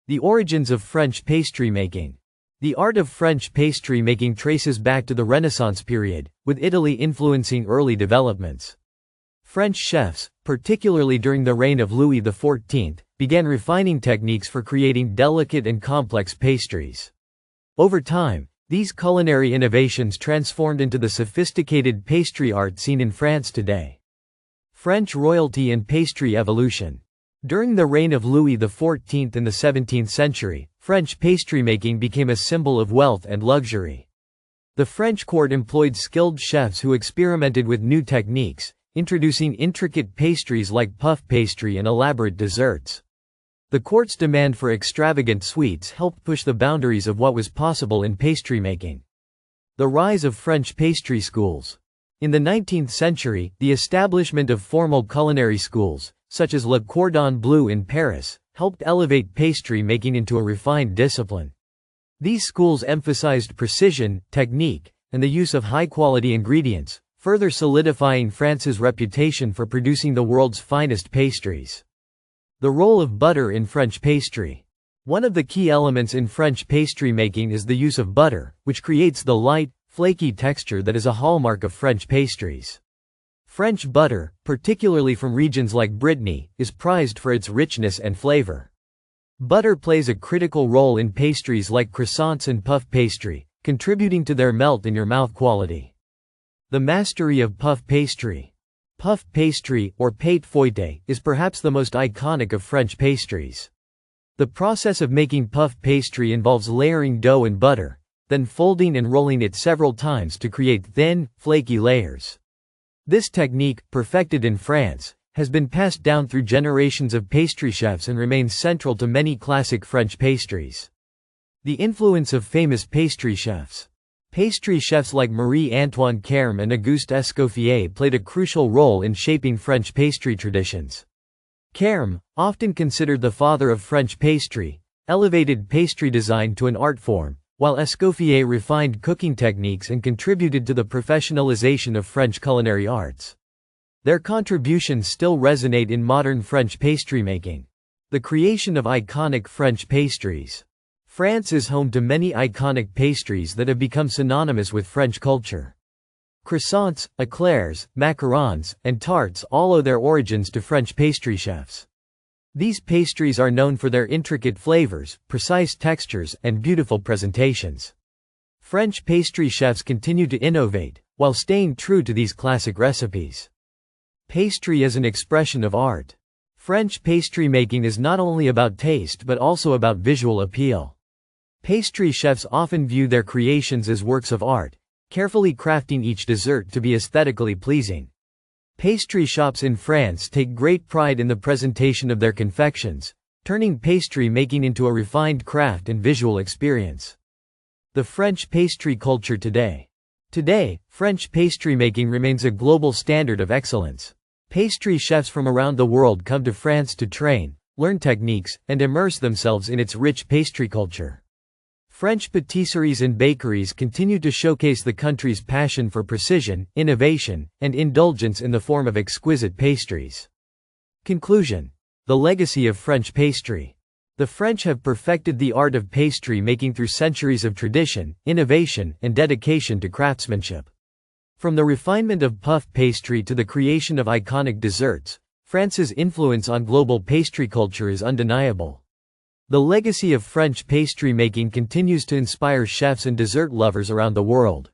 The origins of French pastry making. The art of French pastry making traces back to the Renaissance period, with Italy influencing early developments. French chefs, particularly during the reign of Louis XIV, began refining techniques for creating delicate and complex pastries. Over time, these culinary innovations transformed into the sophisticated pastry art seen in France today. French royalty and pastry evolution. During the reign of Louis XIV in the 17th century, French pastry-making became a symbol of wealth and luxury. The French court employed skilled chefs who experimented with new techniques, introducing intricate pastries like puff pastry and elaborate desserts. The court's demand for extravagant sweets helped push the boundaries of what was possible in pastry-making. The rise of French pastry schools. In the 19th century, the establishment of formal culinary schools, such as Le Cordon Bleu in Paris, helped elevate pastry making into a refined discipline. These schools emphasized precision, technique, and the use of high-quality ingredients, further solidifying France's reputation for producing the world's finest pastries. The role of butter in French pastry. One of the key elements in French pastry making is the use of butter, which creates the light, flaky texture that is a hallmark of French pastries. French butter, particularly from regions like Brittany, is prized for its richness and flavor. Butter plays a critical role in pastries like croissants and puff pastry, contributing to their melt-in-your-mouth quality. The mastery of puff pastry. Puff pastry, or pâte feuilletée, is perhaps the most iconic of French pastries. The process of making puff pastry involves layering dough and butter, then folding and rolling it several times to create thin, flaky layers. This technique, perfected in France, has been passed down through generations of pastry chefs and remains central to many classic French pastries. The influence of famous pastry chefs. Pastry chefs like Marie-Antoine Carême and Auguste Escoffier played a crucial role in shaping French pastry traditions. Carême, often considered the father of French pastry, elevated pastry design to an art form, while Escoffier refined cooking techniques and contributed to the professionalization of French culinary arts. Their contributions still resonate in modern French pastry making. The creation of iconic French pastries. France is home to many iconic pastries that have become synonymous with French culture. Croissants, eclairs, macarons, and tarts all owe their origins to French pastry chefs. These pastries are known for their intricate flavors, precise textures, and beautiful presentations. French pastry chefs continue to innovate, while staying true to these classic recipes. Pastry as an expression of art. French pastry making is not only about taste but also about visual appeal. Pastry chefs often view their creations as works of art, carefully crafting each dessert to be aesthetically pleasing. Pastry shops in France take great pride in the presentation of their confections, turning pastry making into a refined craft and visual experience. The French pastry culture today. Today, French pastry making remains a global standard of excellence. Pastry chefs from around the world come to France to train, learn techniques, and immerse themselves in its rich pastry culture. French patisseries and bakeries continue to showcase the country's passion for precision, innovation, and indulgence in the form of exquisite pastries. Conclusion. The legacy of French pastry. The French have perfected the art of pastry making through centuries of tradition, innovation, and dedication to craftsmanship. From the refinement of puff pastry to the creation of iconic desserts, France's influence on global pastry culture is undeniable. The legacy of French pastry making continues to inspire chefs and dessert lovers around the world.